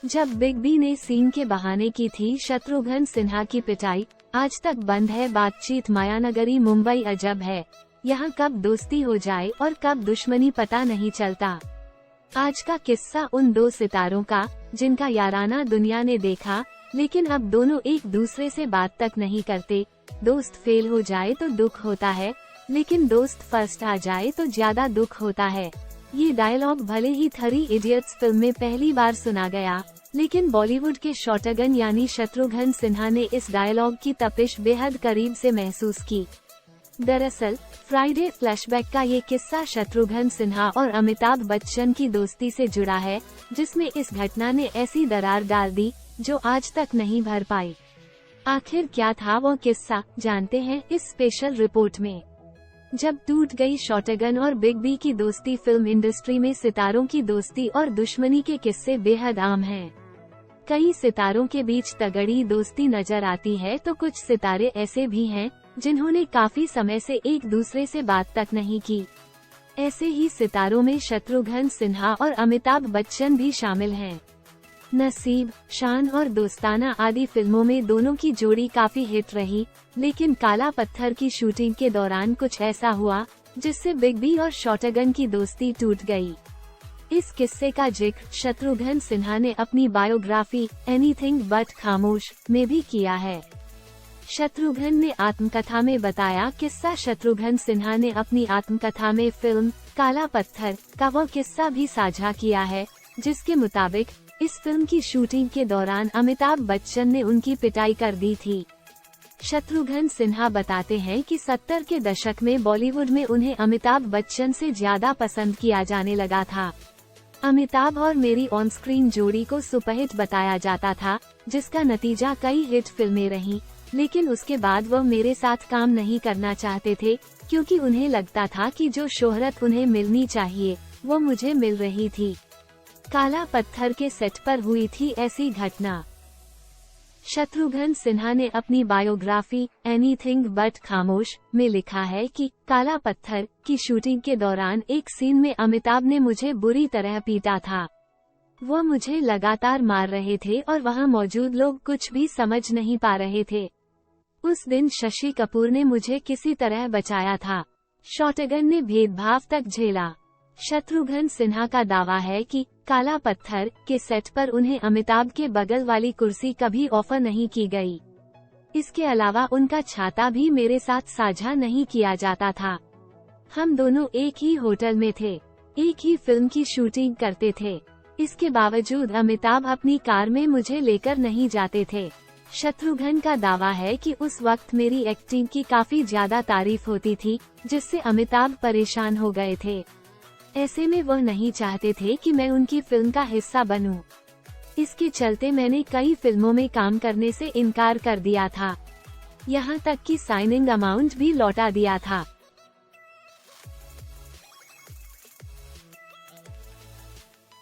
जब big B ने scene के बहाने की थी शत्रुघ्न सिन्हा की पिटाई, आज तक बंद है बातचीत। मायानगरी मुंबई अजब है, यहाँ कब दोस्ती हो जाए और कब दुश्मनी पता नहीं चलता। आज का किस्सा उन दो सितारों का जिनका याराना दुनिया ने देखा, लेकिन अब दोनों एक दूसरे से बात तक नहीं करते। दोस्त फेल हो जाए तो दुख होता है, लेकिन दोस्त फर्स्ट आ जाए तो ज्यादा दुख होता है। ये डायलॉग भले ही थ्री इडियट्स फिल्म में पहली बार सुना गया, लेकिन बॉलीवुड के शॉटगन यानी शत्रुघ्न सिन्हा ने इस डायलॉग की तपिश बेहद करीब से महसूस की। दरअसल फ्राइडे फ्लैशबैक का ये किस्सा शत्रुघ्न सिन्हा और अमिताभ बच्चन की दोस्ती से जुड़ा है, जिसमें इस घटना ने ऐसी दरार डाल दी जो आज तक नहीं भर पाई। आखिर क्या था वो किस्सा, जानते हैं इस स्पेशल रिपोर्ट में। जब टूट गई शॉटगन और बिग बी की दोस्ती। फिल्म इंडस्ट्री में सितारों की दोस्ती और दुश्मनी के किस्से बेहद आम हैं। कई सितारों के बीच तगड़ी दोस्ती नजर आती है, तो कुछ सितारे ऐसे भी हैं जिन्होंने काफी समय से एक दूसरे से बात तक नहीं की। ऐसे ही सितारों में शत्रुघ्न सिन्हा और अमिताभ बच्चन भी शामिल हैं। नसीब, शान और दोस्ताना आदि फिल्मों में दोनों की जोड़ी काफी हिट रही, लेकिन काला पत्थर की शूटिंग के दौरान कुछ ऐसा हुआ जिससे बिग बी और शॉटगन की दोस्ती टूट गई। इस किस्से का जिक्र शत्रुघ्न सिन्हा ने अपनी बायोग्राफी एनीथिंग बट खामोश में भी किया है। शत्रुघ्न ने आत्मकथा में बताया किस्सा। शत्रुघ्न सिन्हा ने अपनी आत्मकथा में फिल्म काला पत्थर का वो किस्सा भी साझा किया है, जिसके मुताबिक इस फिल्म की शूटिंग के दौरान अमिताभ बच्चन ने उनकी पिटाई कर दी थी। शत्रुघ्न सिन्हा बताते हैं कि 70 के दशक में बॉलीवुड में उन्हें अमिताभ बच्चन से ज्यादा पसंद किया जाने लगा था। अमिताभ और मेरी ऑन स्क्रीन जोड़ी को सुपरहिट बताया जाता था, जिसका नतीजा कई हिट फिल्में रहीं, लेकिन उसके बाद वह मेरे साथ काम नहीं करना चाहते थे, क्योंकि उन्हें लगता था कि जो शोहरत उन्हें मिलनी चाहिए वो मुझे मिल रही थी। काला पत्थर के सेट पर हुई थी ऐसी घटना। शत्रुघ्न सिन्हा ने अपनी बायोग्राफी एनीथिंग बट खामोश में लिखा है कि काला पत्थर की शूटिंग के दौरान एक सीन में अमिताभ ने मुझे बुरी तरह पीटा था। वो मुझे लगातार मार रहे थे और वहाँ मौजूद लोग कुछ भी समझ नहीं पा रहे थे। उस दिन शशि कपूर ने मुझे किसी तरह बचाया था। शॉटगन ने भेदभाव तक झेला। शत्रुघ्न सिन्हा का दावा है कि काला पत्थर के सेट पर उन्हें अमिताभ के बगल वाली कुर्सी कभी ऑफर नहीं की गई। इसके अलावा उनका छाता भी मेरे साथ साझा नहीं किया जाता था। हम दोनों एक ही होटल में थे, एक ही फिल्म की शूटिंग करते थे। इसके बावजूद अमिताभ अपनी कार में मुझे लेकर नहीं जाते थे। शत्रुघ्न का दावा है कि उस वक्त मेरी एक्टिंग की काफी ज्यादा तारीफ होती थी, जिससे अमिताभ परेशान हो गए थे। ऐसे में वह नहीं चाहते थे कि मैं उनकी फिल्म का हिस्सा बनूं। इसके चलते मैंने कई फिल्मों में काम करने से इनकार कर दिया था। यहाँ तक कि साइनिंग अमाउंट भी लौटा दिया था।